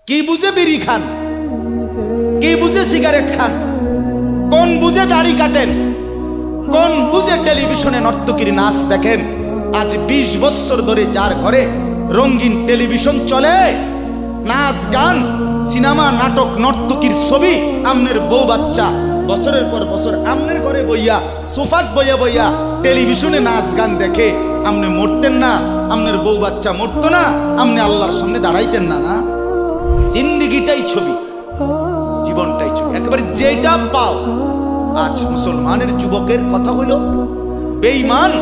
কি বুঝে বিড়ি খান, কি বুঝে সিগারেট খান, কোন বুঝে দাড়ি কাটেন, কোন বুঝে টেলিভিশনে নর্তকীর নাচ দেখেন। আজ 20 বছর ধরে যার ঘরে রঙিন টেলিভিশন চলে, নাচ গান সিনেমা নাটক নর্তকীর ছবি, আমনের বউ বাচ্চা বছরের পর বছর আমনের ঘরে বইয়া সোফাত বইয়া বইয়া টেলিভিশনে নাচ গান দেখে, আমনে মরতেন না? আমনের বউ বাচ্চা মরতো না? আমনে আল্লাহর সামনে দাঁড়াইতেন না? না, জিন্দিগিটাই ছবি, জীবনটাই ছবি, একেবারে যেটা পাও। আজ মুসলমানের যুবকের কথা হলো বেঈমান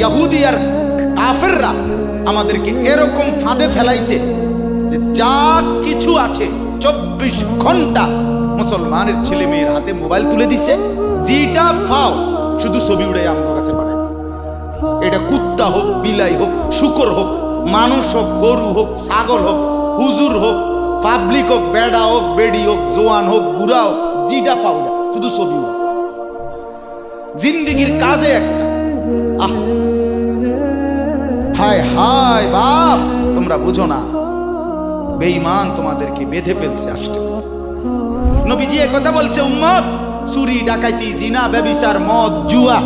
ইহুদি আর কাফেররা আমাদেরকে এরকম ফাঁদে ফেলাইছে যে যা কিছু আছে 24 ঘন্টা মুসলমানের ছেলে মেয়ের হাতে মোবাইল তুলে দিছে, যেটা ফাও শুধু ছবি উড়াই আমার কাছে পাঠায়। এটা কুত্তা হোক, বিলাই হোক, শুকর হোক, মানুষ হোক, গরু হোক, ছাগল হোক, হুজুর হোক, পাবলিক হোক, বেড়া হোক, বেড়ি হোক, জোয়ান হোক, বুড়া হোক, যেটা পাও না শুধু ছবি উড়া। জিন্দিগির কাজে একটা হায় হায় বাপ, তোমরা বুঝো না, বেঈমান তোমাদেরকে বেঁধে ফেলছে আসতে। নবীজি একথা বলছে, উম্মত, চুরি ডাকাইতি জিনা ব্যভিচার মদ জুয়া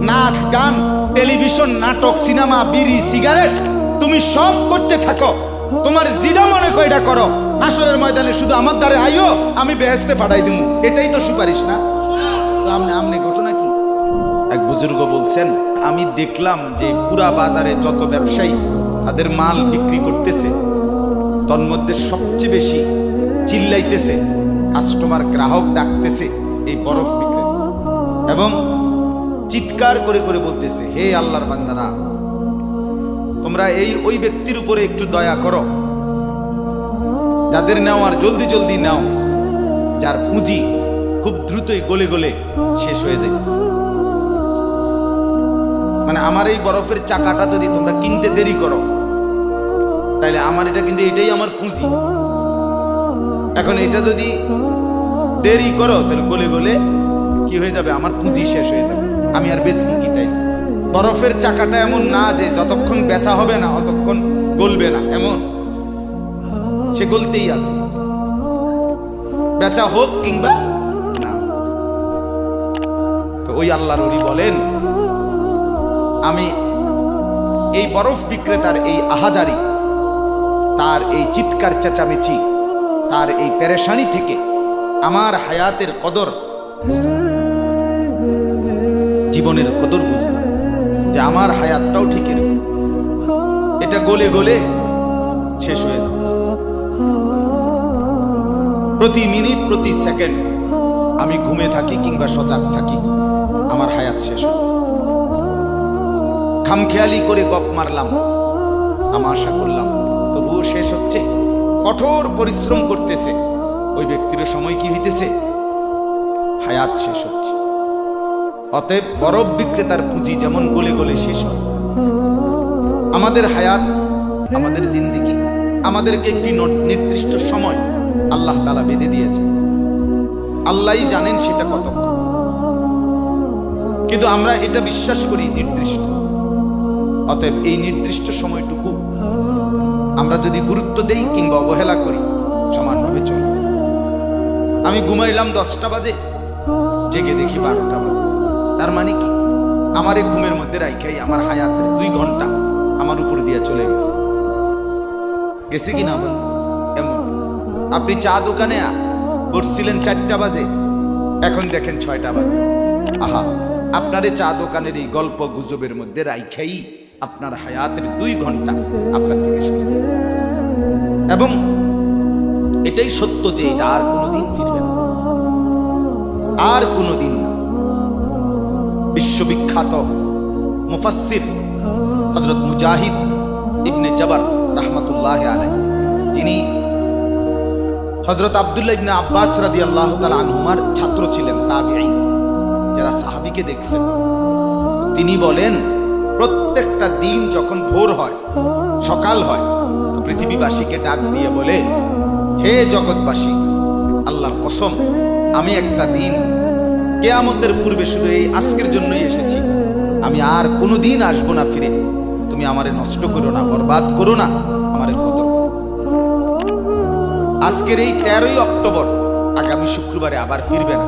নাচ গান টেলিভিশন নাটক সিনেমা বিড়ি সিগারেট তুমি সব করতে থাকো, তোমার জিনা মনে কয়টা করো, হাসরের ময়দানে শুধু আমার দ্বারে আইও, আমি বেহেশতে পাঠাই দিব। এটাই তো সুপারিশ না? তো আমনে ঘটনা কি? এক বুজুর্গ বলছেন, আমি দেখলাম যে পুরা বাজারে যত ব্যবসায়ী তাদের মাল বিক্রি করতেছে, তন্মধ্যে সবচেয়ে বেশি চিল্লাইতেছে, কাস্টমার গ্রাহক ডাকতেছে এই বরফ বিক্রি, এবং চিৎকার করে করে বলতেছে, হে আল্লাহর বান্দারা, তোমরা ওই ব্যক্তির উপরে একটু দয়া করো, যাদের নেওয়ার জলদি জলদি নাও, যার পুঁজি খুব দ্রুতই গলে গলে শেষ হয়ে যাইতেছে। মানে আমার এই বরফের চাকাটা যদি তোমরা কিনতে দেরি করো, তাইলে আমার এটা কিন্তু এটাই আমার পুঁজি, এখন এটা যদি দেরি করো তাহলে গলে গলে কি হয়ে যাবে, আমার পুঁজি শেষ হয়ে যাবে, আমি আর বেচবো কি? তাই বরফের চাকাটা এমন না যে যতক্ষণ বেচা হবে না ততক্ষণ গলবে না, এমন সে গলতেই আছে, বেচা হোক কিংবা না। তো ওই আল্লাহর ওলি বলেন, আমি এই বরফ বিক্রেতার এই আহাজারি, তার এই চিৎকার চেঁচামেচি, তার এই পেরেশানি থেকে আমার হায়াতের কদর বুঝলাম, জীবনের কদর বুঝলাম, যে আমার হায়াতটাও ঠিক এরকম, এটা গলে গলে শেষ হয়ে যাচ্ছে। প্রতি মিনিট প্রতি সেকেন্ড আমি ঘুমে থাকি কিংবা সজাগ থাকি, আমার হায়াত শেষ হচ্ছে। খামখেয়ালি করে গপ মারলাম, তামাশা করলাম, তবুও শেষ হচ্ছে। কঠোর পরিশ্রম করতেছে ওই ব্যক্তির সময় কি হইতেছে, হায়াত শেষ হচ্ছে। অতএব বরফ বিক্রেতার পুঁজি যেমন গলে গলে শেষ হয়, আমাদের হায়াত, আমাদের জিন্দিগি আমাদেরকে একটি নির্দিষ্ট সময় আল্লাহ তাআলা বেঁধে দিয়েছে, আল্লাহই জানেন সেটা কতক্ষণ, কিন্তু আমরা এটা বিশ্বাস করি নির্দিষ্ট। অতএব এই নির্দিষ্ট সময়টুকু আমরা যদি গুরুত্ব দেই কিংবা অবহেলা করি, সমানভাবে চলবে। আমি ঘুমাইলাম 10টা বাজে, জেগে দেখি 12টা বাজে, তার মানে কি, আমার এই ঘুমের মধ্যে রাইখাই আমার হায়াতের 2 ঘন্টা আমার উপর দিয়ে চলে গেছে কিনা? আমার এমন, আপনি চা দোকানে বসছিলেন 4টা বাজে, এখন দেখেন 6টা বাজে, আহা, আপনার এই চা দোকানের এই গল্প গুজবের মধ্যে রাইখাই আপনার হায়াতের 2 ঘন্টা আপনার থেকে চলে গেছে। এবং এটাই সত্য যে এটা আর কোনোদিন ফিরবে না, আর কোনোদিন না। বিশ্ববিখ্যাত মুফাসসির হযরত মুজাহিদ ইবনে জবর রাহমাতুল্লাহি আলাইহি, যিনি হযরত আব্দুল্লাহ ইবনে আব্বাস রাদিয়াল্লাহু তাআলা আনহুমার ছাত্র ছিলেন, তাবিঈ, যারা সাহাবীকে দেখছেন, তিনি বলেন, প্রত্যেকটা দিন যখন ভোর হয়, সকাল হয়, তো পৃথিবীবাসীকে ডাক দিয়ে বলে, হে জগৎবাসী, আল্লাহর কসম, আমি একটা দিন কিয়ামতের পূর্বে শুধু এই আজকের জন্যই এসেছি, আমি আর কোনোদিন আসবো না ফিরে, তুমি আমারে নষ্ট করো না, বরবাদ করো না, আমারে কদর। আজকের এই 13ই অক্টোবর আগামী শুক্রবারে আবার ফিরবে না।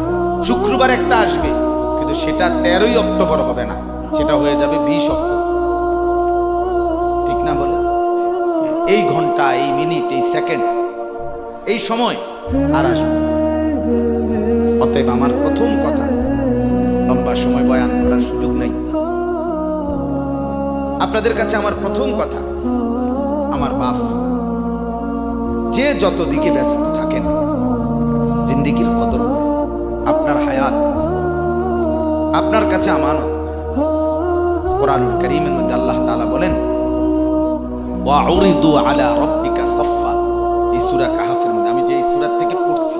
শুক্রবার একটা আসবে, কিন্তু সেটা 13ই অক্টোবর হবে না, সেটা হয়ে যাবে 20 অক্টোবর। ঠিক না বলে? এই ঘন্টা, এই মিনিট, এই সেকেন্ড, এই সময় আর আসবে। অতএব আমার প্রথম কথা, লম্বা সময় বয়ান করার সুযোগ নেই। আপনাদের কাছে আমার প্রথম কথা, আমার বাপ, যে যত দিকে ব্যস্ত থাকেন, জিন্দেগির কদর করে। আপনার হায়াত আপনার কাছে আমানত। কোরআনুল কারীমের মধ্যে আল্লাহ তাআলা বলেন, ওয়াউরিদু আলা রাব্বিকা সাফফা। এই সূরা কাহফের মধ্যে, আমি যে এই সূরা থেকে পড়ছি,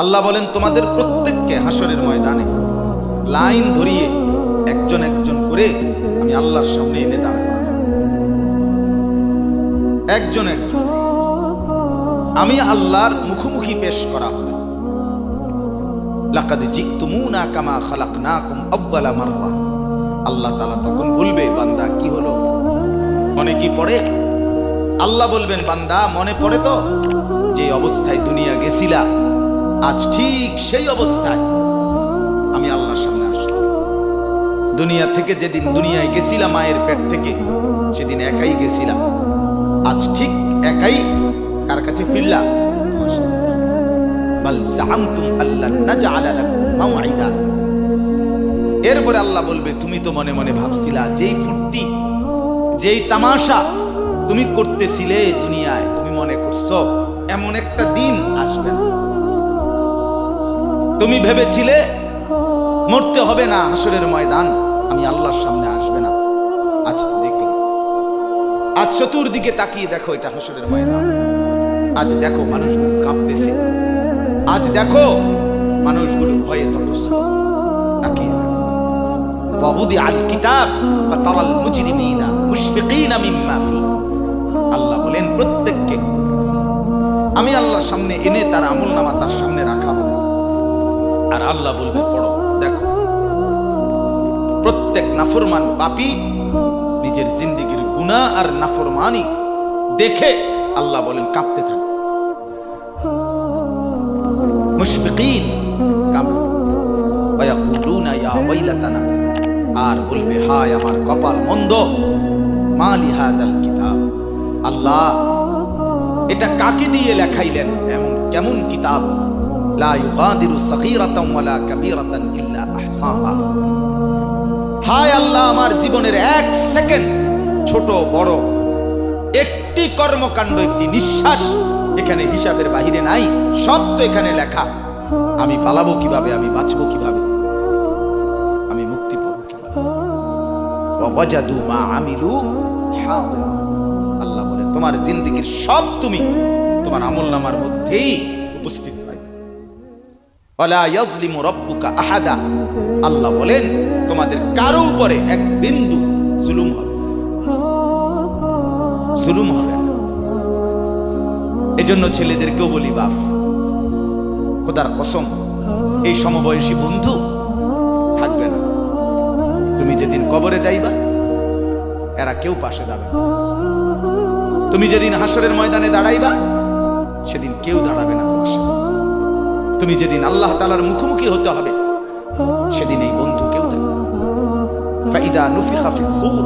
আল্লাহ বলেন তোমাদের প্রত্যেককে হাসরের ময়দানে লাইন ধরিয়ে একজন একজন করে আমি আল্লাহর সামনে এনে দাঁড় করাবো। একজন একজন আমি আল্লাহর মুখোমুখি পেশ করা হবে। লাকাদ জিতুমুনা কামা খালাকনাকুম আউয়ালা মাররা। আল্লাহ তাআলা তখন বলবে, বান্দা কি হলো, মনে কি পড়ে? আল্লাহ বলবেন, বান্দা মনে পড়ে তো যে অবস্থায় দুনিয়া গেছিলা, আজ ঠিক সেই অবস্থায় আমি আল্লাহর সামনে আসলাম। দুনিয়া থেকে যেদিন দুনিয়ায় গেছিলাম মায়ের পেট থেকে, সেদিন একাই গেছিলাম, আজ ঠিক একাই কার কাছে ফিরলাম? বাল জাআমতুম আল্লান নাজআলা লাকুম মাওঈদা। এরপরে আল্লাহ বলবে, তুমি তো মনে মনে ভাবছিলা, যেই ফুর্তি, যেই তামাশা তুমি করতেছিলে দুনিয়ায়, তুমি মনে করছো এমন একটা দিন আসবে না। তুমি ভেবেছিলে মরতে হবে না, হাসরের ময়দান আমি আল্লাহর সামনে আসবে না। আজ তো দেখলাম, আজ চতুর্দিকে তাকিয়ে দেখো, এটা হাসরের ময়দান। আজ দেখো মানুষগুলো কাঁপতেছে, আজ দেখো মানুষগুলো ভয়ে তটস্থ। তাকিয়ে দেখো, ওয়াউদি আল কিতাব ফাতারাল মুজরিমিনা মুশফিকিনা মিম্মা ফি। আল্লাহ বলেন প্রত্যেককে আমি আল্লাহর সামনে এনে তার আমলনামা তার সামনে রাখা হবে, আর আল্লাহ বলবে পড়ো, দেখো। প্রত্যেক নাফরমান পাপী নিজের জিন্দেগির গুনাহ আর নাফরমানি দেখে আল্লাহ বলেন কাঁপতে থাকে। মুশফিকিন কাঁপবে, ওয়া ইয়াকুলুনা ইয়া ওয়াইলাতানা, আর বলবে হায় আমার কপাল মন্দ। মালি হাযাল কিতাব, আল্লাহ এটা কাকে দিয়ে লেখাইলেন, এমন কেমন কিতাব, লা ইউগাদিরু সগীরাতান ওয়ালা কাবীরাতান ইল্লা আহসাহা। হায় আল্লাহ, আমার জীবনের এক সেকেন্ড, ছোট বড় একটি কর্মকাণ্ড, একটি নিঃশ্বাস এখানে হিসাবের বাহিরে নাই, সব তো এখানে লেখা। আমি পালাবো কিভাবে, আমি বাঁচবো কিভাবে, আমি মুক্তি পাবো কিভাবে। ওয়াজাদু মা আমিলু হাদিরা। আল্লাহ বলে তোমার জিন্দেগির সব তুমি তোমার আমলনামার মধ্যেই উপস্থিত পাইবে। ওয়ালা ইয়াজলিমু রাব্বুকা আহাদা। আল্লাহ বলেন তোমাদের কারো উপরে এক বিন্দু জুলুম হবে, জুলুম হবে না। এজন্য ছেলেদেরকেও বলি, বাপ, খোদার কসম, এই সমবয়সী বন্ধু থাকবে না। তুমি যেদিন কবরে যাইবা, এরা কেউ পাশে যাবে না। তুমি যেদিন হাসরের ময়দানে দাঁড়াইবা, সেদিন কেউ দাঁড়াবে না তোমার সাথে। তুমি যেদিন আল্লাহ তাআলার মুখোমুখি হতে হবে, সেদিন এই বন্ধু কেউ থাকবে না। ফাইদা নুফিখা ফিস সূর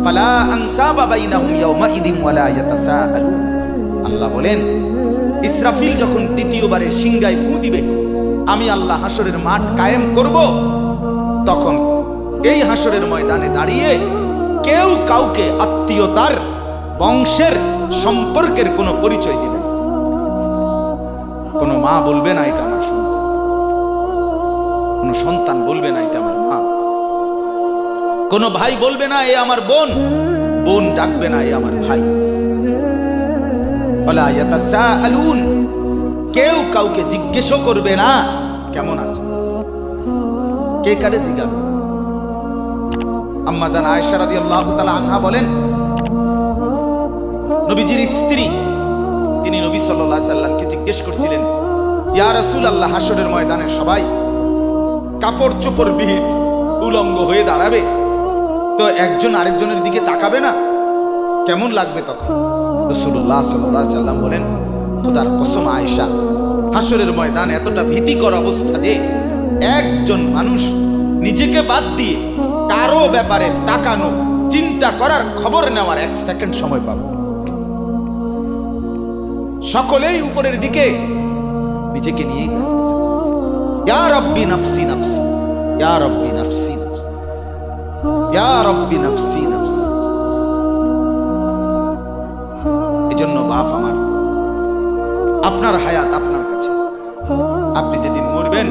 ফালা আনসাবা বাইনাহুম ইয়াওমাইদিন ওয়ালা ইয়াতাসাআলুন। আল্লাহ বলেন, ইসরাফিল যখন দ্বিতীয়বারে সিংহায় ফু দিবে, আমি আল্লাহ হাসরের মাঠ কায়েম করব, তখন এই হাসরের ময়দানে দাঁড়িয়ে কেউ কাউকে আত্মীয়তার, বংশের, সম্পর্কের কোনো পরিচয় দিবে না। কোনো মা বলবে না এটা আমার সন্তান, কোনো সন্তান বলবে না এটা আমার মা, কোনো ভাই বলবে না এ আমার বোন, বোন ডাকবে না এ আমার ভাই। ওয়ালা ইয়াতাসাআলুন, কেউ কাউকে জিজ্ঞেসও করবে না কেমন আছে, কে কারে জিজ্ঞাসা। আম্মা জান আয়েশা রাদিয়াল্লাহু তাআলা আনহা বলেন, নবীজির স্ত্রী, তিনি নবী সাল্লাল্লাহু আলাইহি সাল্লামকে জিজ্ঞেস করছিলেন, ইয়া রাসূলুল্লাহ, হাসরের ময়দানে সবাই কাপড় চোপড় বিহীন উলঙ্গ হয়ে দাঁড়াবে, তো একজন আরেকজনের দিকে তাকাবে না, কেমন লাগবে তখন? রাসূলুল্লাহ সাল্লাল্লাহু আলাইহি সাল্লাম বলেন, খোদার কসম আয়েশা, হাসরের ময়দান এতটা ভীতিকর অবস্থা যে একজন মানুষ নিজেকে বাদ দিয়ে কারো ব্যাপারে তাকানো, চিন্তা করার, খবর নেওয়ার 1 সেকেন্ড সময় পাবে। সকলেই উপরের দিকে নিজেকে নিয়েই ব্যস্ত। ইয়া রব্বি নফসি নফসি, ইয়া রব্বি নফসি নফসি, ইয়া রব্বি নফসি নফসি। এজন্য বাপ আমার, আপনার হায়াত আপনার কাছে। আপনি যেদিন মরবেন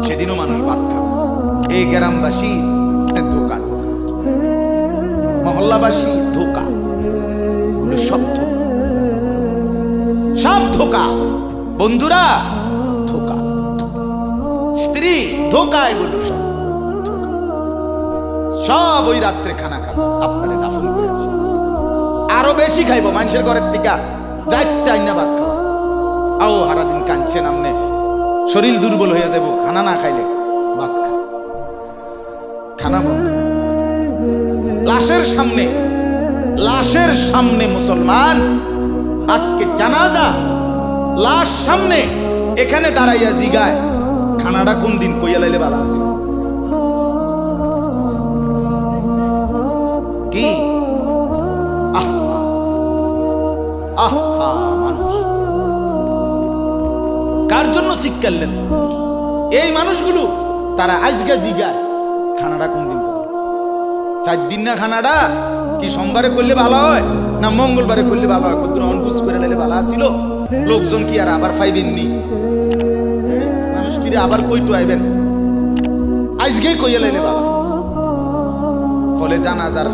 সেদিনও মানুষ ভাত খাবে। এই গ্রামবাসী ধোকা, ধোকা, মহল্লাবাসী ধোকা, এগুলো সব ধোকা, সব ধোকা। বন্ধুরা ধোকা, স্ত্রী ধোকা, এগুলো সব ধোকা। সব ওই রাত্রে খানা খাবো, আপনারে দাফন করে আসে। আরো বেশি খাইবো মানুষের ঘরের থেকে যাইতে আইনা ভাত খাওয়া। আও সারাদিন কাঁদছেন আমনে, শরীর দুর্বল হয়ে যাবো খানা না খাইলে। ভাত খা, খানা বন্ধ। লাশের সামনে, লাশের সামনে মুসলমান আজকে জানাজা, লাশ সামনে, এখানে দাঁড়াইয়া জিগায় খানাটা কোন দিন কইয়া লাইলে ভালো আছে। কি আহা আহা, মানুষ কার জন্য শিক্ষালেন? এই মানুষগুলো তারা আজকে জিগায় খানাটা কোন দিন। 4 দিন না খানাটা কি সোমবারে করলে ভালো হয় না মঙ্গলবারে করলে ভালো হয়? কত অনবুঝ করে নিলে ভালো ছিল। লোকজন কি আর আবার পাইবেননি? মানুষ কি আবার কইটু আইবেন? আজকেই কইয়া লাইলে ভালো। ফলে জানাজার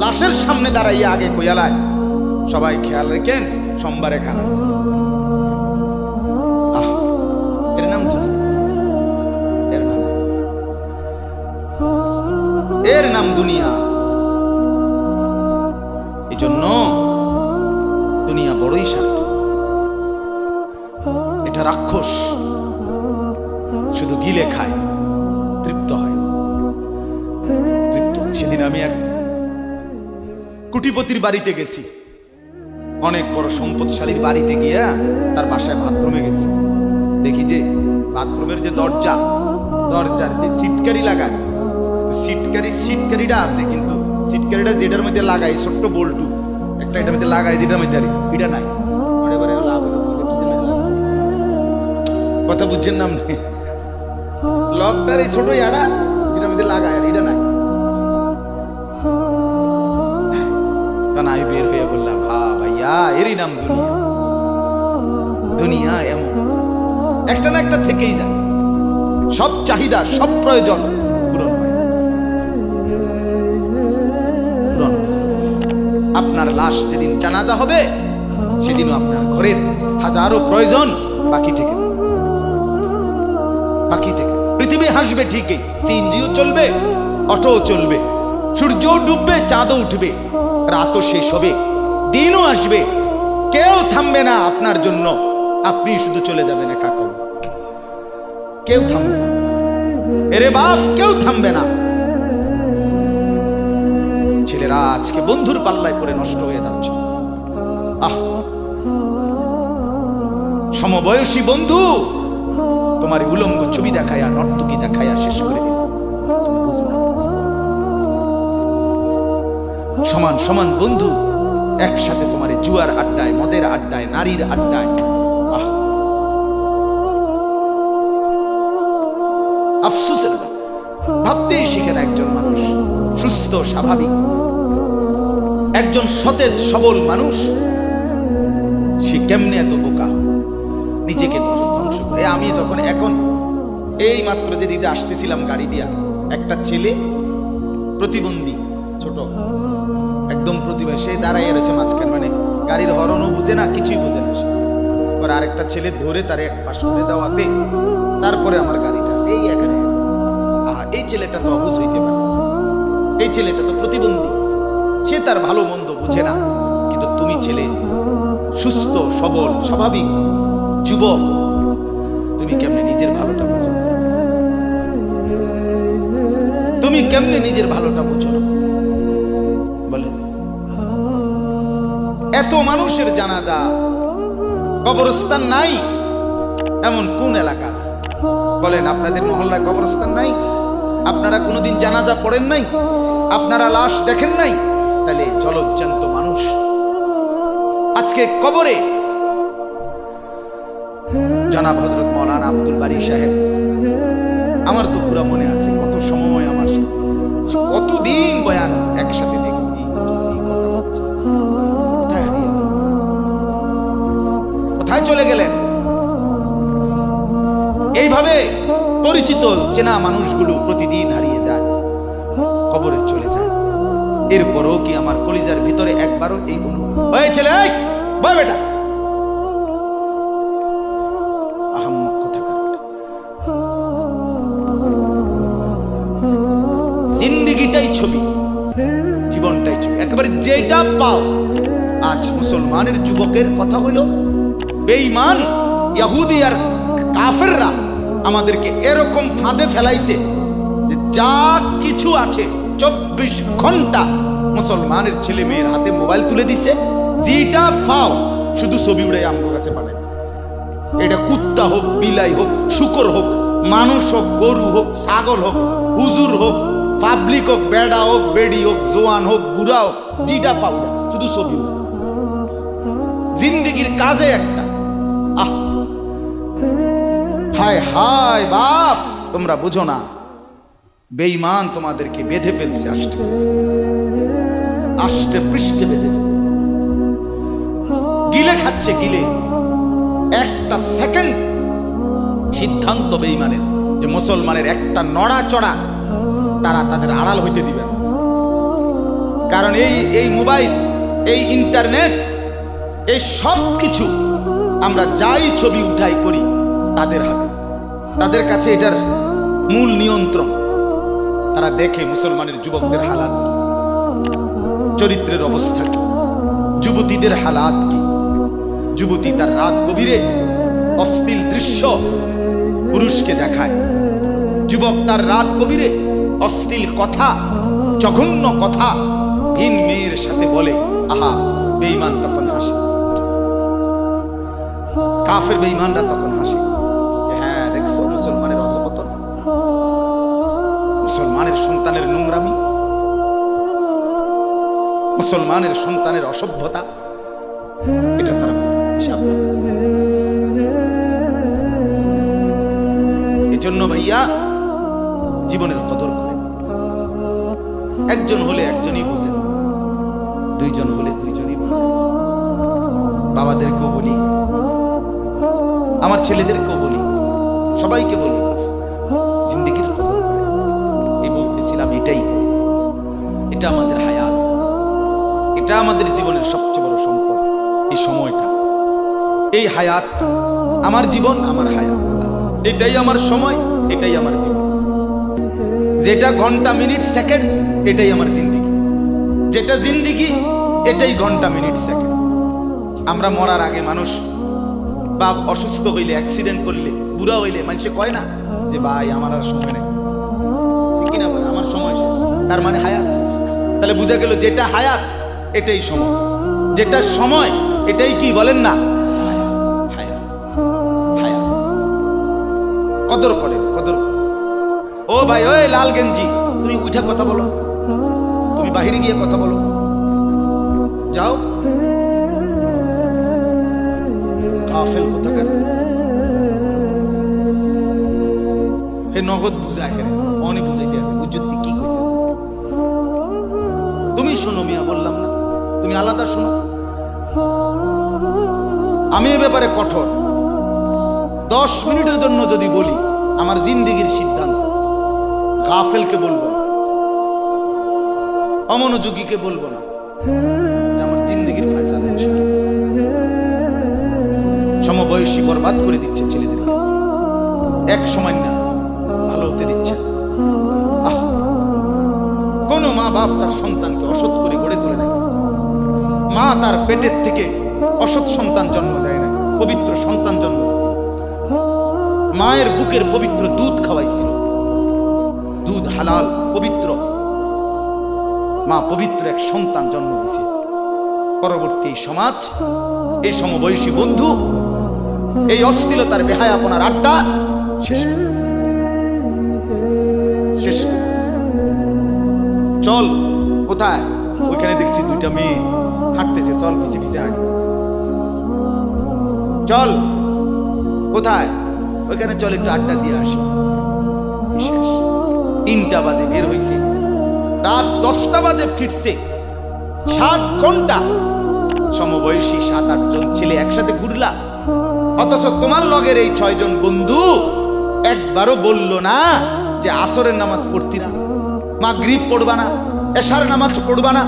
লাশের সামনে দাঁড়াইয়া আগে কইয়ালায় সবাই খেয়াল রেখেন সোমবারে খানা। এর নাম দুনিয়া, এর নাম দুনিয়া। এই জন্য দুনিয়া বড়ই স্বার্থ। এটা রাক্ষস, শুধু গিলে খায়, তৃপ্ত হয়। সেদিন আমি এক কুটিপতির বাড়িতে গেছি, অনেক বড় সম্পদশালীর বাড়িতে গিয়া তার বাসায় বাথরুমে গেছি। দেখি যে বাথরুমের যে দরজা, দরজার যে সিটকারি লাগায়, সিটকারিটা আছে, কিন্তু সিটকারিটা যেটার মধ্যে লাগাই ছোট্ট বল্টু একটা, এটার মধ্যে লাগাই যেটার মধ্যে এটা নাই। কথা বুঝছেন নাম নেই, লকটার এই ছোট ইয়াটা যেটার মধ্যে লাগায় এটা নাই। তখন আমি বের হয়ে বললাম, ভাইয়া এরই নাম দুনিয়া। দুনিয়া এমন একটা না একটা থেকেই যায়, সব চাহিদা, সব প্রয়োজন পূরণ হয়। আপনার লাশ যেদিন জানাজা হবে সেদিনও আপনার ঘরের হাজারো প্রয়োজন বাকি থেকে যাবে, বাকি থেকে। পৃথিবী হাসবে ঠিকই, সিএনজিও চলবে, অটো চলবে, সূর্যও ডুববে, চাঁদও উঠবে, রাতও শেষ হবে, দিনও আসবে, কেউ থামবে না আপনার জন্য। আপনি শুধু চলে যাবেন একা করে, কেউ থামবে না। এরে বাপ, কেউ থামবে না। ছেলেরা আজকে বন্ধুর পাল্লায় পড়ে নষ্ট হয়ে যাচ্ছে। সমবয়সী বন্ধু তোমার উলঙ্গ ছবি দেখায়া, নর্তকী দেখায়া শেষ করে দিল, তুমি বুঝলা। সমান সমান বন্ধু একসাথে তোমার জুয়ার আড্ডায়, মদের আড্ডায়, নারীর আড্ডায়। আফসোসের ভাবতেই শিখে না একজন মানুষ সুস্থ স্বাভাবিক, একজন সতেজ সবল মানুষ, সে কেমনে এত বোকা, নিজেকে ধ্বংস করে। আমি যখন এখন এই মাত্র যে দিতে আসতেছিলাম গাড়ি দিয়া, একটা ছেলে প্রতিবন্ধী, ছোট একদম প্রতিভা, সে দাঁড়াইয়া রয়েছে মাঝখানে, মানে গাড়ির হরনও বুঝে না, কিছুই বুঝে না। পরে আরেকটা ছেলে ধরে তার এক পাশ করে দেওয়াতে তারপরে আমার গাড়িটা এই এখানে। এই ছেলেটা তো অবুঝ হইতে পারে, এই ছেলেটা তো প্রতিবন্ধী, সে তার ভালো মন্দ বুঝে না। কিন্তু তুমি ছেলে সুস্থ সবল স্বাভাবিক যুবক, তুমি কেমনে নিজের ভালোটা বুঝো? তুমি কেমনে নিজের ভালোটা বুঝো না বলে? এত মানুষের জানাজা, কবরস্থান নাই এমন কোন এলাকা আছে? বলেন, আপনাদের মহল্লায় কবরস্থান নাই? আপনারা কোনোদিন জানাজা পড়েন নাই? আপনারা লাশ দেখেন নাই? তাহলে জলজ্জান্ত মানুষ আজকে কবরে। জনাব হযরত মাওলানা আব্দুল বারী সাহেব, আমার তো পুরা মনে আছে কত সময় আমার কতদিন বয়ান একসাথে দেখছি, কথা বলছি। কোথায় চলে গেলেন? এইভাবে পরিচিত চেনা মানুষগুলো প্রতিদিন হারিয়ে যায়, কবরে চলে যায়। এরপরও কি আমার কলিজার ভিতরে একবারও এই অনুভূতি হয়েছিল? বেটা আহাম্মক কোথাকার বেটা। জিন্দেগিটাই ছবি, জীবনটাই ছবি, একেবারে যেটা পাও। আজ মুসলমানের যুবকের কথা হইল বেঈমান ইহুদি আর কাফেররা আমাদেরকে এরকম ফাঁদে ফেলাইছে যে যা কিছু আছে 24 ঘন্টা মুসলমানের ছেলে মেয়ের হাতে মোবাইল তুলে দিছে। যেটা ফাও শুধু ছবি উড়াই আমগো কাছে পাবে। এটা কুত্তা হোক, বিলাই হোক, শুকর হোক, মানুষ হোক, গরু হোক, ছাগল হোক, হুজুর হোক, পাবলিক হোক, বেড়া হোক, বেড়ি হোক, জোয়ান হোক, বুড়া হোক, যেটা পাও শুধু ছবি উড়াই। জিন্দেগির কাজে একটা। আহ হায় হায় বাপ, তোমরা বুঝো না, বেঈমান তোমাদেরকে বেঁধে ফেলছে, আষ্টে পৃষ্ঠে বেঁধে ফেলছে, গিলে খাচ্ছে, গিলে। একটা সেকেন্ড সিদ্ধান্ত বেঈমানের যে মুসলমানের একটা নড়াচড়া তারা তাদের আড়াল হইতে দিবে না। কারণ এই মোবাইল, এই ইন্টারনেট, এই সব কিছু আমরা যাই ছবি উঠাই করি তাদের হাতে, তাদের কাছে এটার মূল নিয়ন্ত্রণ। তারা দেখে মুসলমানের যুবকদের হালাত কি, চরিত্রের অবস্থা কি, যুবতীদের হালাত কি। যুবতী তার রাত গভীরে অশ্লীল দৃশ্য পুরুষকে দেখায়, যুবক তার রাত গভীরে অশ্লীল কথা, জঘন্য কথা ভিন মেয়ের সাথে বলে। আহা, বেঈমান তখন হাসে, কাফের বেঈমানরা তখন হাসে। হ্যাঁ, দেখছো মুসলমানের অধপতন, মুসলমানের সন্তানের নোংরামি, মুসলমানের সন্তানের অসভ্যতা, এটা তারা হিসাব। এজন্য ভাইয়া জীবনের কদর করেন। একজন হলে একজনই বুঝেন, দুইজন হলে দুইজনই বুঝেন। বাবাদেরকেও বলি, আমার ছেলেদেরকেও বলি, সবাইকে বলি, জিন্দেগির কদর করেন। এই বলতেছিলাম, এটাই, এটা আমাদের হায়াত, এটা আমাদের জীবনের সবচেয়ে বড় সম্পদ। এই সময়টা, এই হায়াতটা, আমার জীবন, আমার হায়াত, এটাই আমার সময়, এটাই আমার জীবন। যেটা ঘন্টা, মিনিট, সেকেন্ড, এটাই আমার জিন্দেগি। যেটা জিন্দেগি, এটাই ঘন্টা, মিনিট, সেকেন্ড। আমরা মরার আগে মানুষ বা অসুস্থ হইলে, অ্যাক্সিডেন্ট করলে, বুড়া হইলে মানুষে কয় না যে ভাই আমার আর সময় নেই, ঠিক কিনা বলে, আমার সময় শেষ, তার মানে হায়াত শেষ। তাহলে বুঝা গেল যেটা হায়াত এটাই সময়, যেটা সময় এটাই কি বলেন না, হায়াত। হায়াত, হায়াত। কদর করেন, কদর। ও ভাই, ওই লাল গেঞ্জি, তুমি উঠে কথা বলো, তুমি বাহিরে গিয়ে কথা বলো, যাও। কাফেল কোথাকার, হে নগদ বুঝায়, হে অনেক বুঝাইতে আছে, বুঝতে কি কইছে তুমি শোনো মিয়া, বললাম না তুমি আলাদা শোনো। আমি এ ব্যাপারে কঠোর। 10 মিনিটের জন্য যদি বলি আমার জিন্দেগির সিদ্ধান্ত, গাফেলকে বলবো না, অমনোযোগীকে বলবো না, আমার জিন্দেগির ফয়সালা ইনশাআল্লাহ। সমবয়সী বরবাদ করে দিচ্ছে ছেলেদের কাছে, এক সময় না ভালো হতে দিচ্ছে। আহ, কোন মা বাপ তার সন্তানকে অসৎ করে গড়ে তোলে না। মা তার পেটের থেকে অসৎ সন্তান জন্ম দেয় না, পবিত্র সন্তান জন্ম দিয়েছিল। মায়ের বুকের পবিত্র দুধ খাওয়াইছিল, দুধ হালাল পবিত্র। মা পবিত্র এক সন্তান জন্ম দিয়েছে। পরবর্তী সমাজ, এই সমবয়সী বন্ধু এই অশ্লীলতার বেহায়াপনার আড্ডা শেষ করে দিয়েছে। শেষ করে দিয়েছে। চল কোথায়? ওইখানে দেখছি দুইটা মেয়ে হাঁটতেছে, চল পিছে পিছে হাঁটি। চল কোথায়? ওইখানে চল একটু আড্ডা দিয়ে আসি। শেষ। 3টা বাজে বের হইছে, রাত 10টা বাজে ফিরছে। 7 ঘন্টা সমবয়সী 7-8 জন ছেলে একসাথে ঘুরলা, অথচ তোমার লগের এই 6 জন বন্ধু একবারও বলল না যে আসরের নামাজ পড়তি না, মাগরিব পড়বা না, এশার নামাজ পড়বা না।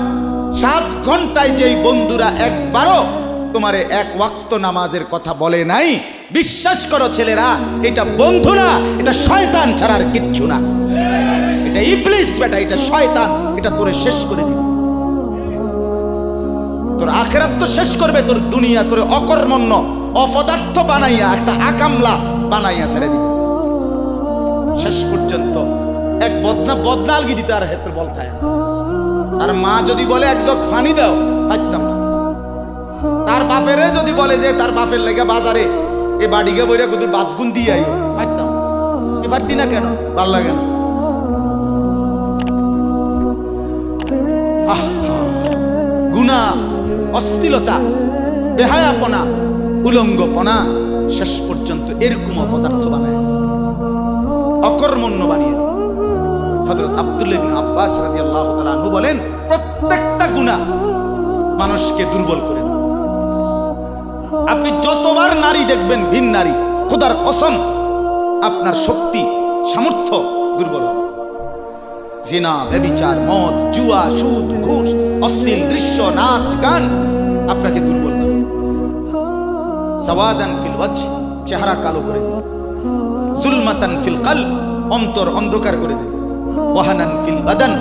7 ঘন্টায় যেই বন্ধুরা একবারও তোমারে এক ওয়াক্ত নামাজের কথা বলে নাই, বিশ্বাস করো ছেলেরা, এটা বন্ধু না, এটা শয়তান ছাড়া আর কিচ্ছু না। এটা ইবলিস বেটা, এটা শয়তান, এটা তোরে শেষ করে দিবে। তোর আখিরাত তো শেষ করবে, তোর দুনিয়া তোরে অকর্মণ্য অপদার্থ বানাইয়া একটা আকামলা বানাইয়া ছেড়ে দিবে। শেষ পর্যন্ত এক বদনা আলগি দিতে আর হেতর বলতায়। তার মা যদি বলে এক জগ পানি দাও, পাইতাম না। তার বাপেরে যদি বলে যে তার বাপের লেগে বাজারে এ বাড়িকে বইরা কুদুর বাতগুন দিয়ে আইও, পাইতাম এ পারতি না। কেন? ভাল লাগে না। গুনাহ, অশ্লীলতা, বেহায়াপনা, উলঙ্গপনা শেষ পর্যন্ত এরকম অপদার্থ বানায়, অকর্মণ্য বানিয়ে দেয়। হযরত আব্দুল্লাহ ইবনে আব্বাস রাদিয়াল্লাহু তাআলা আনহু বলেন, প্রত্যেকটা গুনাহ মানুষকে দুর্বল করে দেয়। আপনি যতবার নারী দেখবেন ভিন নারী, খোদার কসম আপনার শক্তি সামর্থ্য দুর্বল হবে। জিনা, ব্যভিচার, মদ, জুয়া, সুদ, ঘুষ, অশ্লীল দৃশ্য, নাচ, গান আপনাকে দুর্বল করে। সাওয়াদান ফিল ওয়াজহ, চেহারা কালো করে দেবে। জুলমাতান ফিল কলব, অন্তর অন্ধকার করে দেবে। ওয়াহানান ফিল বাদান,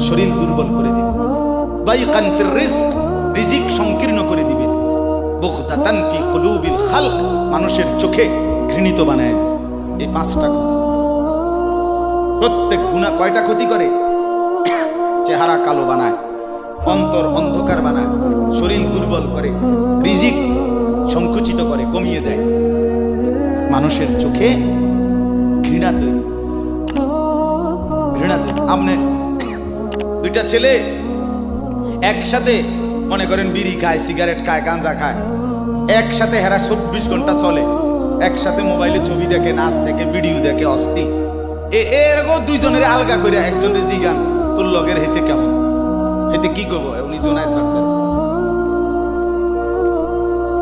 শরীর দুর্বল করে দিবে। দাইকান ফির রিজক, রিজিক সংকীর্ণ করে দিবে। বুগদাতান ফি কুলুবিল খালক, মানুষের চোখে ঘৃণিত বানায় দেবে। এই 5টা ক্ষতি। প্রত্যেক গুনাহ কয়টা ক্ষতি করে? চেহারা কালো বানায়, অন্তর অন্ধকার বানায়, শরীর দুর্বল করে, রিজিক সংকুচিত করে, কমিয়ে দেয়, মানুষের চোখে ঘৃণা তৈরি। ঘৃণা তৈরি। আপনি 2টা ছেলে একসাথে মনে করেন বিড়ি খায়, সিগারেট খায়, গাঁজা খায়, একসাথে হেরা 24 ঘন্টা চলে, একসাথে মোবাইলে ছবি দেখে, নাচ দেখে, ভিডিও দেখে, অস্থির। এরকম 2 জনের আলগা করে একজনের জিগান তোর লগের হেতে কেমন, হেতে কি করবো? উনি জোনায়েদ বাগদার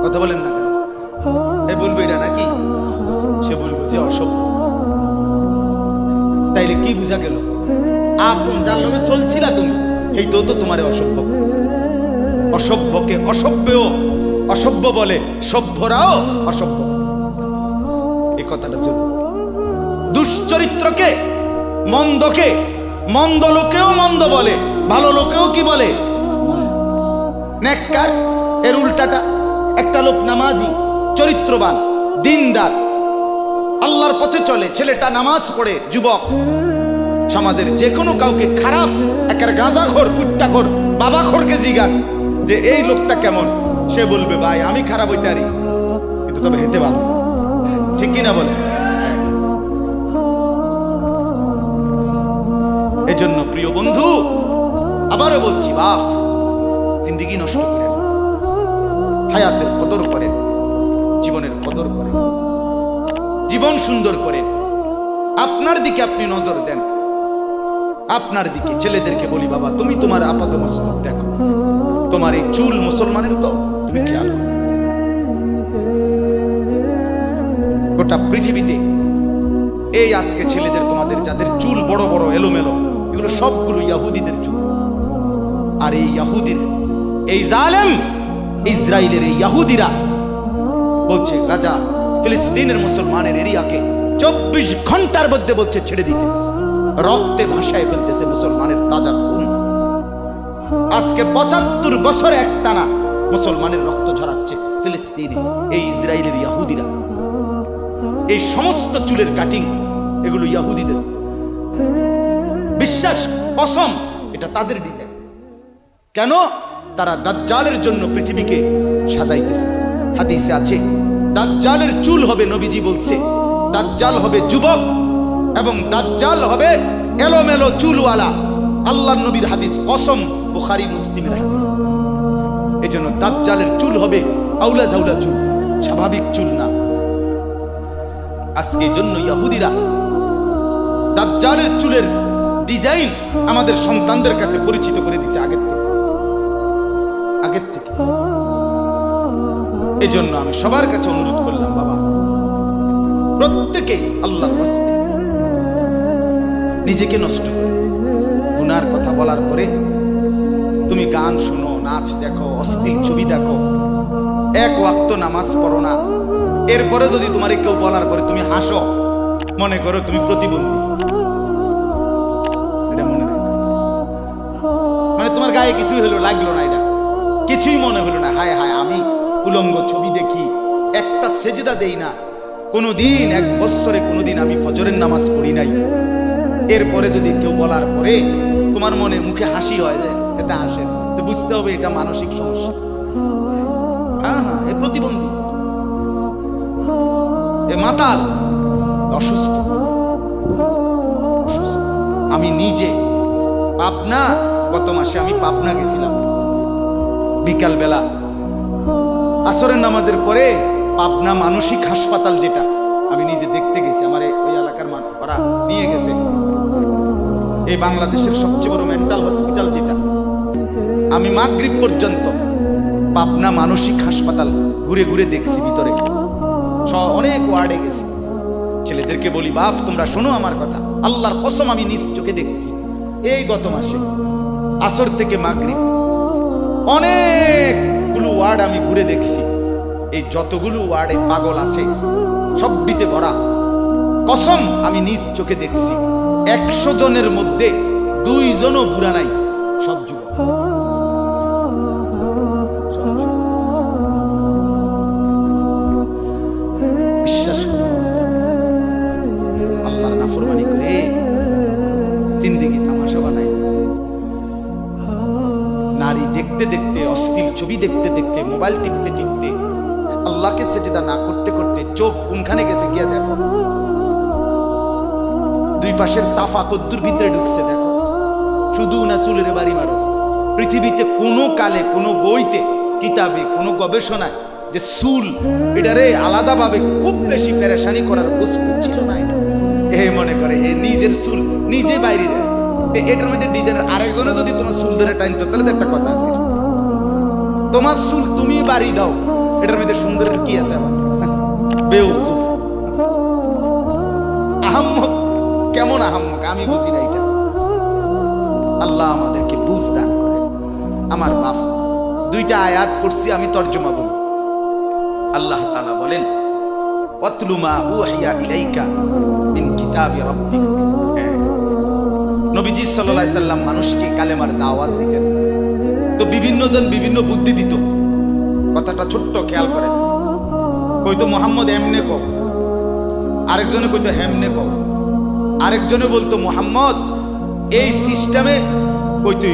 কথা বলেন না, এ বলবে এটা নাকি? সে বলবো যে অসভ্য। তাইলে কি বুঝা গেল? আপন যার লগে চলছিলা তুমি, এই তো তোমারে অসভ্য। অসভ্যকে অসভ্যও অসভ্য বলে, সভ্যরাও অসভ্য। এই কথাটা চলবে। দুশ্চরিত্রকে, মন্দকে মন্দ লোকেও মন্দ বলে, ভালো লোকেও কি বলে? নেককার। এর উল্টাটা, একটা লোক নামাজি, চরিত্রবান, দিনদার, আল্লাহর পথে চলে, ছেলেটা নামাজ পড়ে, যুবক, সমাজের যে কোনো কাউকে খারাপ, একের গাঁজাখোর, ফুট্টাখোর, বাবাখোরকে জিগান যে এই লোকটা কেমন, সে বলবে ভাই আমি খারাপ হইতে পারি, কিন্তু তবে হেতে ভালো। ঠিক কিনা বলে? এজন্য প্রিয় বন্ধু, আবারও বলছি, বাপ জিন্দেগি নষ্ট করেন, হায়াতের কদর করেন, জীবনের কদর করেন, জীবন সুন্দর করেন। আপনার দিকে আপনি নজর দেন, আপনার দিকে। ছেলেদেরকে বলি, বাবা তুমি তোমার আপাদমস্তক দেখো, তোমার এই চুল মুসলমানের তো তুমি খেয়াল করো। গোটা পৃথিবীতে এই আজকে ছেলেদের, তোমাদের যাদের চুল বড় বড় এলোমেলো, এগুলো সবগুলো ইহুদিদের চুল। আর এই ইহুদির, এই জালেম ইসরায়েলের এই ইহুদিরা বলছে গাজা, ফিলিস্তিনের মুসলমানের এরিয়াকে 24 ঘন্টার মধ্যে বলছে ছেড়ে দিতে। রক্তে ভাসায় ফেলতেছে মুসলমানের তাজা খুন। আজকে 75 বছরে একটানা মুসলমানের রক্ত ঝরাচ্ছে ফিলিস্তিনে এই ইসরায়েলের ইহুদিরা। এই সমস্ত চুলের কাটিং এগুলো ইহুদিদের। বিশ্বাস, কসম, এটা তাদের ডিজাইন। কেন? তারা দাজ্জালের জন্য পৃথিবীকে সাজাইতেছে। হাদিসে আছে দাজ্জালের চুল হবে, নবীজি বলছে দাজ্জাল হবে যুবক এবং দাজ্জাল হবে এলোমেলো চুলওয়ালা। আল্লাহর নবীর হাদিস, কসম, বুখারী মুসলিমের হাদিস। এজন্য দাজ্জালের চুল হবে আউলা জাউলা চুল, স্বাভাবিক চুল না। আজকে জন্য ইহুদিরা দাজ্জালের চুলের ডিজাইন আমাদের সন্তানদের কাছে পরিচিত করে দিয়েছে আগের থেকে। এজন্য আমি সবার কাছে অনুরোধ করলাম, বাবা প্রত্যেকেই আল্লাহর রাস্তায় নিজেকে নষ্ট করে। গুনার কথা বলার পরে তুমি গান শোনো, নাচ দেখো, অশ্লীল ছবি দেখো, এক ওয়াক্ত নামাজ পড়ো না, এরপরে যদি তোমার কেউ বলার পরে তুমি হাসো, মনে করো তুমি প্রতিবন্ধী। এটা মনে রাখো, মানে তোমার গায়ে কিছুই হলো, লাগলো না, এটা কিছুই মনে হলো না। হায় হায়, আমি উলঙ্গ ছবি দেখি, একটা সেজদা দেই না, কোনোদিন 1 বছরে কোনোদিন আমি ফজরের নামাজ পড়ি নাই, এরপরে যদি কেউ বলার পরে তোমার মনে মুখে হাসি হয় যায়, এতে হাসে, তো বুঝতে হবে এটা মানসিক সমস্যা। হ্যাঁ হ্যাঁ, এ প্রতিবন্ধী, এ মাতাল, অসুস্থ। আমি নিজে পাবনা, গত মাসে আমি পাবনা গেছিলাম, বিকাল বেলা আসরের নামাজের পরে পাবনা মানসিক হাসপাতাল, যেটা আমি নিজে দেখতে গেছি, আমার ওই এলাকার ওরা নিয়ে গেছে, এই বাংলাদেশের সবচেয়ে বড় মেন্টাল হসপিটাল যেটা। আমি মাগরিব পর্যন্ত পাবনা মানসিক হাসপাতাল ঘুরে ঘুরে দেখছি, ভিতরে অনেক ওয়ার্ডে গেছি। ছেলেদেরকে বলি, বাপ তোমরা শোনো আমার কথা, আল্লাহর কসম আমি নিজ চোখে দেখছি। এই গত মাসে আসর থেকে মাগরিব অনেকগুলো ওয়ার্ড আমি ঘুরে দেখছি। এই যতগুলো ওয়ার্ডে পাগল আছে সবটিতে ভরা, কসম আমি নিজ চোখে দেখছি। 100 জনের মধ্যে 2 জনও বুড়া নাই, সব যুবক। বিশ্বাস করো, আল্লাহর নাফরমানি করে জিন্দেগি তামাশা বানাই। নারী দেখতে দেখতে, অশ্লীল ছবি দেখতে দেখতে, মোবাইল টিপতে টিপতে, আল্লাহকে সেজদা না করতে করতে চোখ কোনখানে গেছে গিয়া দেখো। 2 পাশের সাফা কদ্দুর ভিতরে ঢুকছে দেখো। শুধু না চুলের বাড়ি মারো। পৃথিবীতে কোনো কালে, কোনো বইতে, কিতাবে, কোনো গবেষণায় যে চুল এটারে আলাদাভাবে খুব বেশি পেরেশানি করার বস্তু ছিল না। এটা এ মনে করে এ নিজের চুল নিজে বাইরে দেয়, এটার মধ্যে ডিজাইনের আরেকজনে যদি তোমার চুল ধরে টাইনতো তাহলে তো একটা কথা আছে, তোমার চুল তুমি বাড়ি দাও, এটার মধ্যে সুন্দরের কি আছে? আবার বেউকুফ, আহাম্মক। কেমন আহাম্মক আমি বুঝি না এটা। আল্লাহ আমাদেরকে বুঝ দান করে। আমার বাপ 2টা আয়াত পড়ছি, আমি তর্জমা বলি। আল্লাহ তাআলা বলেন, ওয়াতলু মা উহিয়া ইলাইকা মিন কিতাবি রাব্বিক। নবীজি সাল্লাল্লাহু আলাইহি সাল্লাম মানুষকে কালেমার দাওয়াত দিতেন, তো বিভিন্ন জন বিভিন্ন বুদ্ধি দিত। কথাটা ছোট্ট খেয়াল করেন, কইতো মুহাম্মদ এমনে কও, আরেকজনে কইতো হেমনে কও, আরেকজনে বলতো মুহাম্মদ এই সিস্টেমে কইতো,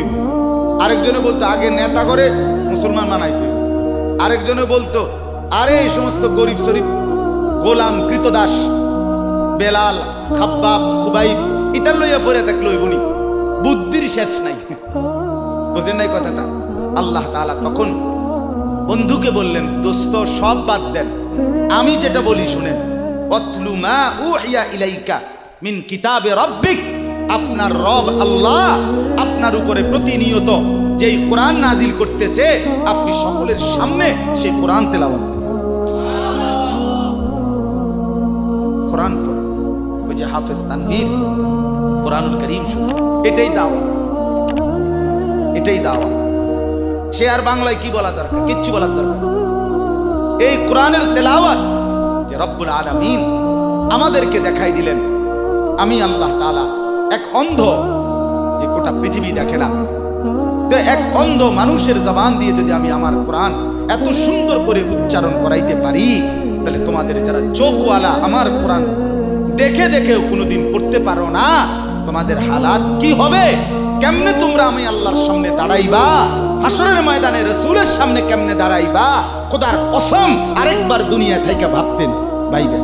আরেকজনে বলতো আগে নেতা করে মুসলমান বানাইতো, আরেকজনে বলতো আরে এই সমস্ত গরিব শরীফ গোলাম কৃতদাস বেলাল খাব্বাব খুবাইব ইতার লইয়া পড়ে থাকলো, বলি বুদ্ধির শেষ নাই। বুঝেন নাই কথাটা? আল্লাহ তাআলা তখন বন্ধুকে বললেন, দোস্ত সব বাদ দেন, আমি যেটা বলি শুনেন। ওয়াতলু মা উহিয়া ইলাইকা মিন কিতাবে রাব্বিক। আপনার রব আল্লাহ আপনার উপরে প্রতিনিয়ত যেই কোরআন নাজিল করতেছে, আপনি সকলের সামনে সেই কোরআন তেলাওয়াত করেন। কোরআন পড়ে, ওই যে হাফেজ তানভীর কোরআনুল কারীম শুনছে, এটাই দাওয়াত, এটাই দাওয়াত। সে আর বাংলায় কি বলা দরকার? কিচ্ছু বলার দরকার। এই কোরআনের তেলাওয়াত যে রব্বুল আলামিন আমাদেরকে দেখাই দিলেন। আমি আল্লাহ তাআলা এক অন্ধ, যে গোটা পৃথিবী দেখে না, তো এক অন্ধ মানুষের জবান দিয়ে যদি আমি আমার কোরআন এত সুন্দর করে উচ্চারণ করাইতে পারি, তাহলে তোমাদের যারা চোখওয়ালা আমার কোরআন দেখে দেখেও কোনোদিন পড়তে পারো না, তোমাদের হালাত কি হবে? কেমনে তোমরা আমি আল্লাহর সামনে দাঁড়াইবা? হাসরের ময়দানে রাসূলের সামনে কেমনে দাঁড়াইবা, খোদার কসম আরেকবার দুনিয়া থেকে ভাবতেন ভাইবেন।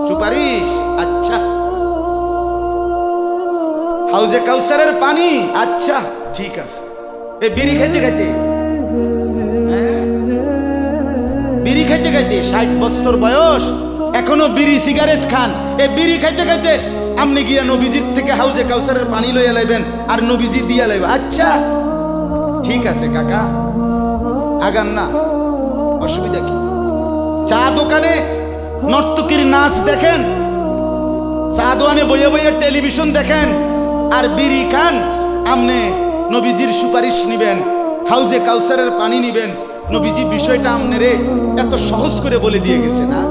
সুপারিশ, আচ্ছা। হাউজে কাউসারের পানি, আচ্ছা ঠিক আছে। এই বিড়ি খাইতে খাইতে, বিড়ি খাইতে খাইতে 60 বছর বয়স, এখনো বিড়ি সিগারেট খান। এই বিড়ি খাইতে খাইতে আপনি গিয়া নবীজির থেকে হাউজে কাউসারের পানি লইয়া লাইবেন আর নবীজি দিয়া লাইবে। আচ্ছা ঠিক আছে কাকা, আগান না, অসুবিধা কি? চা দোকানে নর্তকীর নাচ দেখেন, চা দোকানে বইয়ে বইয়ে টেলিভিশন দেখেন, আর বিড়ি খান। আমনে নবীজির সুপারিশ নিবেন, হাউজে কাউসারের পানি নিবেন। নবীজি বিষয়টা আমনেরে এত সহজ করে বলে দিয়ে গেছে না?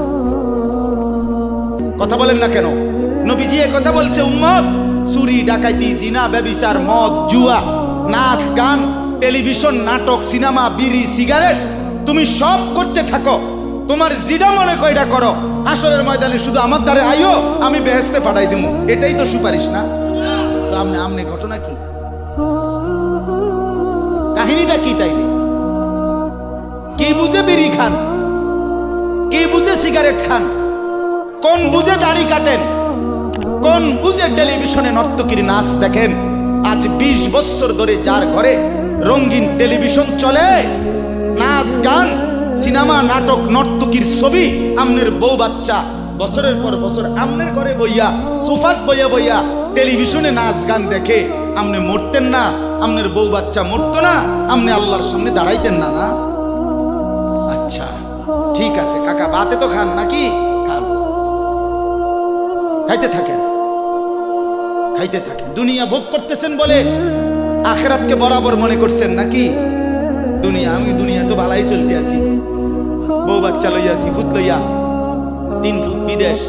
কথা বলেন না কেন? নবীজি এ কথা বলছে, উম্মত চুরি ডাকাইতি জিনা ব্যভিচার মদ জুয়া নাচ গান টেলিভিশন নাটক সিনেমা বিড়ি সিগারেট তুমি সব করতে থাকো, তোমার জিডা মনে কয়টা করো, হাসরের ময়দানে শুধু আমার দ্বারে আইও, আমি বেহেশতে পাঠাই দেব। এটাই তো সুপারিশ না? তো আমনে ঘটনা কি, কাহিনীটা কি? তাইলে কে বুঝে বিড়ি খান, কে বুঝে সিগারেট খান, কোন বুঝে দাড়ি কাটেন, কোন বুঝে টেলিভিশনে নর্তকীর নাচ দেখেন? আজ 20 বছর ধরে যার ঘরে রঙিন টেলিভিশন চলে, নাচ গান সিনেমা নাটক নর্তকীর ছবি, আমনের বউ বাচ্চা বছরের পর বছর আমনের ঘরে বইয়া সোফাত বইয়া বইয়া টেলিভিশনে নাচ গান দেখে, আমনে মরতেন না? আমনের বউ বাচ্চা মরতো না? আমনে আল্লাহর সামনে দাঁড়াইতেন না? না আচ্ছা ঠিক আছে কাকা, বাতে তো খান নাকি? খান, খাইতে থাকেন, খাইতে থাকেন। দুনিয়া ভোগ করতেছেন বলে আখিরাতকে বরাবর মনে করছেন নাকি? দুনিয়া, আমি দুনিয়া তো ভালাই চলতে আছি, বউ বাচ্চা লইয়া আছি, ফুট লইয়া 3 ফুট বিদেশ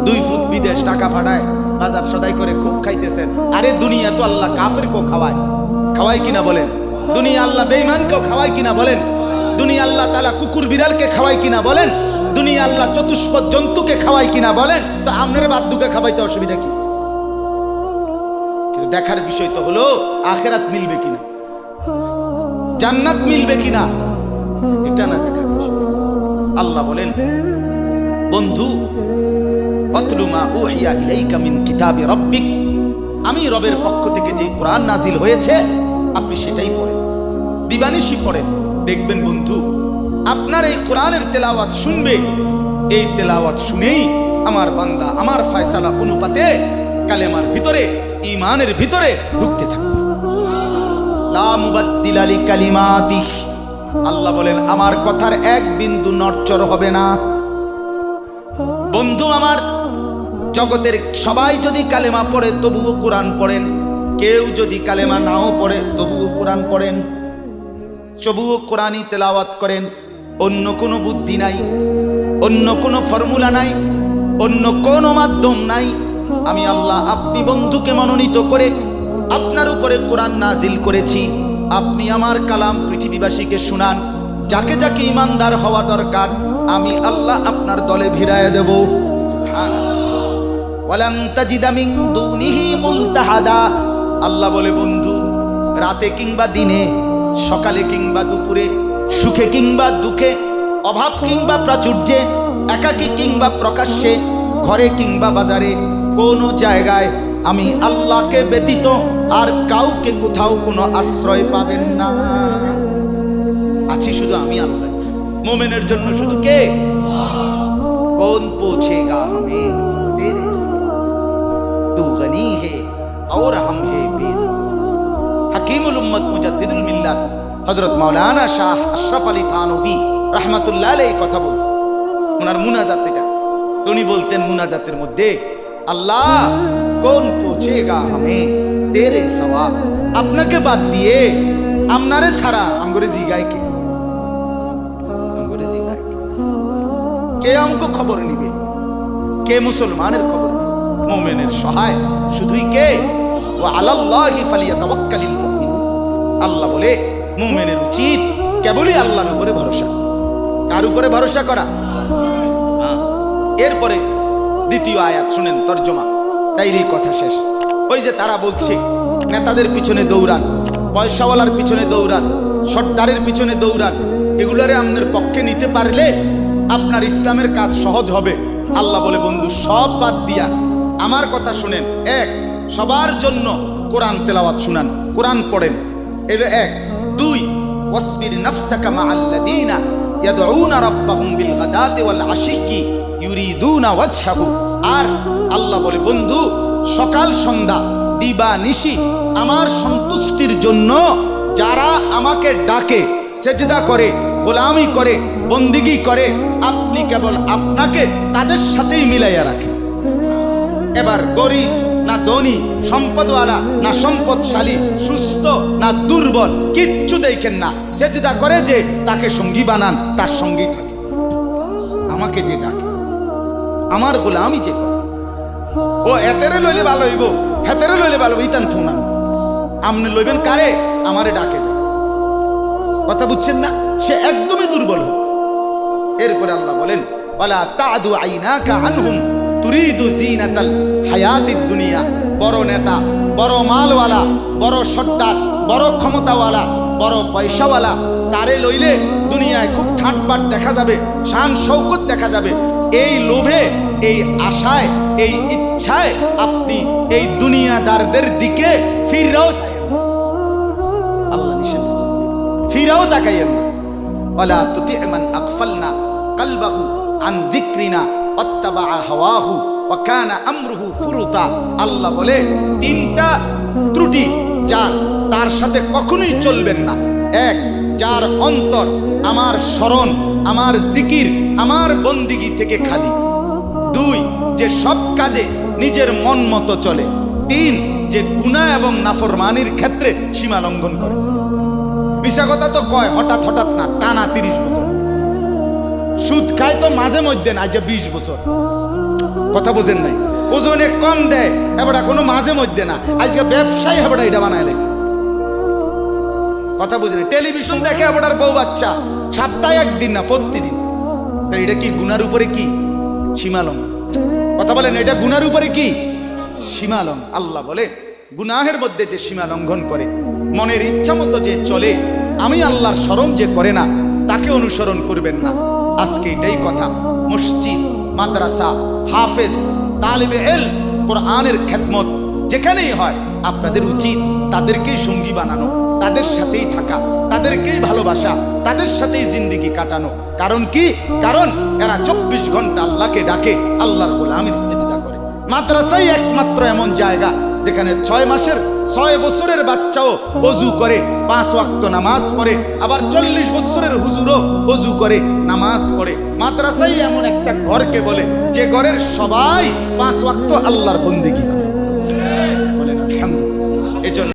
2 ফুট বিদেশ, টাকা ফাটায় বাজার সদাই করে খুব খাইতেছেন। আরে দুনিয়া তো আল্লাহ কাফেরকেও খাওয়ায়, খাওয়ায় কিনা বলেন? দুনিয়া আল্লাহ বেঈমানকেও খাওয়ায় কিনা বলেন? দুনিয়া আল্লাহ তাআলা কুকুর বিড়ালকে খাওয়ায় কিনা বলেন? দুনিয়া আল্লাহ চতুষ্পদ জন্তুকে খাওয়ায় কিনা বলেন? তো আপনারা বাদ্দুকে খাওয়াইতে অসুবিধা কি? কিন্তু দেখার বিষয় তো হলো আখিরাত মিলবে কিনা, জান্নাত মিলবে কিনা, এটা না দেখার বিষয়। আল্লাহ বলেন, বন্ধু আতলু মা উহিয়া ইলাইকা মিন কিতাবি রাব্বিক, আমি রবের পক্ষ থেকে যে কোরআন নাজিল হয়েছে আপনি সেটাই পড়েন, দিবানিশি পড়েন। দেখবেন বন্ধু, আপনার এই কোরআনের তেলাওয়াত শুনবে, এই তেলাওয়াত শুনেই আমার বান্দা আমার ফয়সালা অনুপাতে কালেমার ভিতরে, ঈমানের ভিতরে ঢুকতে থাকবে। লা মুবাদ্দিলা লিকালিমাতিহ, আল্লাহ বলেন আমার কথার এক বিন্দু নড়চড় হবে না। বন্ধু আমার, জগতের সবাই যদি কালেমা পড়ে তবুও কোরআন পড়েন, কেউ যদি কালেমা নাও পড়ে তবুও কোরআন পড়েন, তবুও কোরআনই তেলাওয়াত করেন। অন্য কোনো বুদ্ধি নাই, অন্য কোনো ফর্মুলা নাই, অন্য কোনো মাধ্যম নাই। আমি আল্লাহ আপনি বন্ধুকে মনোনীত করে আপনার উপরে কোরআন নাজিল করেছি, আপনি আমার কালাম পৃথিবীবাসীকে শুনান। যাকে যাকে ইমানদার হওয়া দরকার আমি আল্লাহ আপনার দলে ভিড়ায় দেব। সুবহানাল্লাহ। ওয়ালান তাজিদা মিন দুনিহি মুলতাহাদা, আল্লাহ বলে বন্ধু রাতে কিংবা দিনে, সকালে কিংবা দুপুরে, সুখে কিংবা দুঃখে, অভাব কিংবা প্রাচুর্যে, একাকী কিংবা প্রকাশ্যে, ঘরে কিংবা বাজারে, কোনো জায়গায় আমি আল্লাহকে ব্যতীত আর কাউকে কোথাও কোনো আশ্রয় পাবেন না। আছি শুধু আমি আল্লাহ। মোমেনের জন্য শুধু কে? কौन पूछेगा हमें तेरे सिवा, तू गनी है और हम है बेदर। हकीमुल उम्मत मुजद्दिदुल मिल्लत হযরত মাওলানা শাহ আশরাফ আলী থানভী রাহমাতুল্লাহ আলাইহি কথা বলছেন ওনার মুনাজাত থেকে। উনি বলতেন মুনাজাতের মধ্যে, আল্লাহ कौन पूछेगा हमें तेरे सिवा, আপনাকে বাদ দিয়ে আপনারে ছাড়া আমগরে জিগায় কে? আমগরে জিগায় কে? কে আমকো খবর নিবে? কে মুসলমানের খবর নিবে? মুমিনের সহায় শুধুই কে? ওয়া আলাল্লাহি ফালিয়াতাওয়াক্কালিল মুমিনুন। আল্লাহ বলে মুমিনের উচিত কেবলই আল্লাহর উপরে ভরসা। কার উপরে ভরসা করা? এরপরে দ্বিতীয় আয়াত শুনেন তরজমা, তাইরই কথা শেষ। ওই যে তারা বলছে নেতাদের পিছনে দৌড়ান, পয়সাওয়ালার পিছনে দৌড়ান, সর্দারের পিছনে দৌড়ান, এগুলারে আপনার পক্ষে নিতে পারলে আপনার ইসলামের কাজ সহজ হবে। আল্লাহ বলে বন্ধু সব বাদ দিয়া আমার কথা শুনেন। এক, সবার জন্য কোরআন তেলাওয়াত শুনান, কোরআন পড়েন, এলো এক। দুই, ওয়াসবির নাফসাকা মাআল্লাযীনা ইয়াদউনা রাব্বাহুম বিল গাদাতি ওয়াল আশিকি ইউরিদুনা ওয়াজহাহু। আর আল্লাহ বলে বন্ধু সকাল সন্ধ্যা দিবা নিশি আমার সন্তুষ্টির জন্য যারা আমাকে ডাকে, সেজদা করে, গোলামি করে, বন্দিগি করে, আপনি কেবল আপনাকে তাদের সাথেই মিলাইয়া রাখেন। এবার গরিব না ধনী, সম্পদওয়ালা না সম্পদশালী, সুস্থ না দুর্বল, কিচ্ছু দেখেন না, সেজদা করে যে তাকে সঙ্গী বানান, তার সঙ্গী থাকে। আমাকে যে ডাকে, আমার গোলামি যে করে, ও এতেরে লইলে ভালো হইব, হেতেরে লইলে ভালো হইব, ইতান থোনা আপনি লইবেন কারে? আমারে ডাকে যায়। কথা বুঝছেন না? সে একদমই দুর্বল। এরপরে আল্লাহ বলেন ওয়ালা তাদু আইনাকা আনহুম তুরিদু জিনাতাল হায়াতিদ দুনিয়া। বড় নেতা, বড় মালওয়ালা, বড় সর্দার, বড় ক্ষমতাওয়ালা, বড় পয়সাওয়ালা, তারে লইলে দুনিয়ায় খুব ঠাটবাট দেখা যাবে, শান শৌকত দেখা যাবে। এই লোভে, এই আশায়, এই ইচ্ছায় আপনি এই দুনিয়াদারদের দিকে ফিরাও, আল্লাহ নিষেধ করছে, ফিরাও তাকাইয়েন না। ওয়ালা তুতি মান আগফালনা কলবাহু আন যিকরিনা ওয়াত্তাবা হাওয়াহু ওয়া কানা আমরুহু ফুরুতা। আল্লাহ বলে তিনটা ত্রুটি যার, তার সাথে কখনোই চলবেন না। এক, যার অন্তর আমার স্মরণ, আমার জিকির, আমার বন্দিগি থেকে খালি। দুই, যে সব কাজে নিজের মন মতো চলে। তিন, যে গুনাহ এবং নাফরমানির ক্ষেত্রে সীমা লঙ্ঘন করে। মিছা কথা তো কয় হঠাৎ হঠাৎ না, টানা 30 বছর। সুদ খায় তো মাঝে মধ্যে না, যে 20 বছর। কথা বোঝেন নাই? ওজনে কম দেয় এবার কোনো মাঝে মধ্যে না, আজকে ব্যবসায়ী এবার এটা বানায় লাইছে। কথা বুঝেন? টেলিভিশন দেখে এবার বউ বাচ্চা, সপ্তাহে একদিন না, প্রতিদিন। এটা কি গুনার উপরে কি সীমালং? কথা বলেন, এটা গুনার উপরে কি সীমালং? আল্লাহ বলে গুনাহের মধ্যে যে সীমা লঙ্ঘন করে, মনের ইচ্ছা মতো যে চলে, আমি আল্লাহর স্মরণ যে করে না, তাকে অনুসরণ করবেন না। আজকে এটাই কথা। মসজিদ, মাদ্রাসা, হাফেজ, তালিবে ইলম, কোরআনের খেদমত যেখানেই হয়, আপনাদের উচিত তাদেরকেই সঙ্গী বানানো, তাদের সাথেই থাকা, তাদেরকেই ভালোবাসা, তাদের সাথেই জিন্দেগি কাটানো। কারণ কি? কারণ এরা 24 ঘন্টা আল্লাহকে ডাকে, আল্লাহর গোলামির সিজদা করে। মাদ্রাসাই একমাত্র এমন জায়গা যেখানে 6 মাসের 6 বছরের বাচ্চাও ওযু করে, 5 ওয়াক্ত নামাজ পড়ে, আবার 40 বছরের হুজুরও ওযু করে, নামাজ পড়ে। মাদ্রাসাই এমন একটা ঘরকে বলে যে ঘরের সবাই 5 ওয়াক্ত আল্লাহর বন্দেগি করে।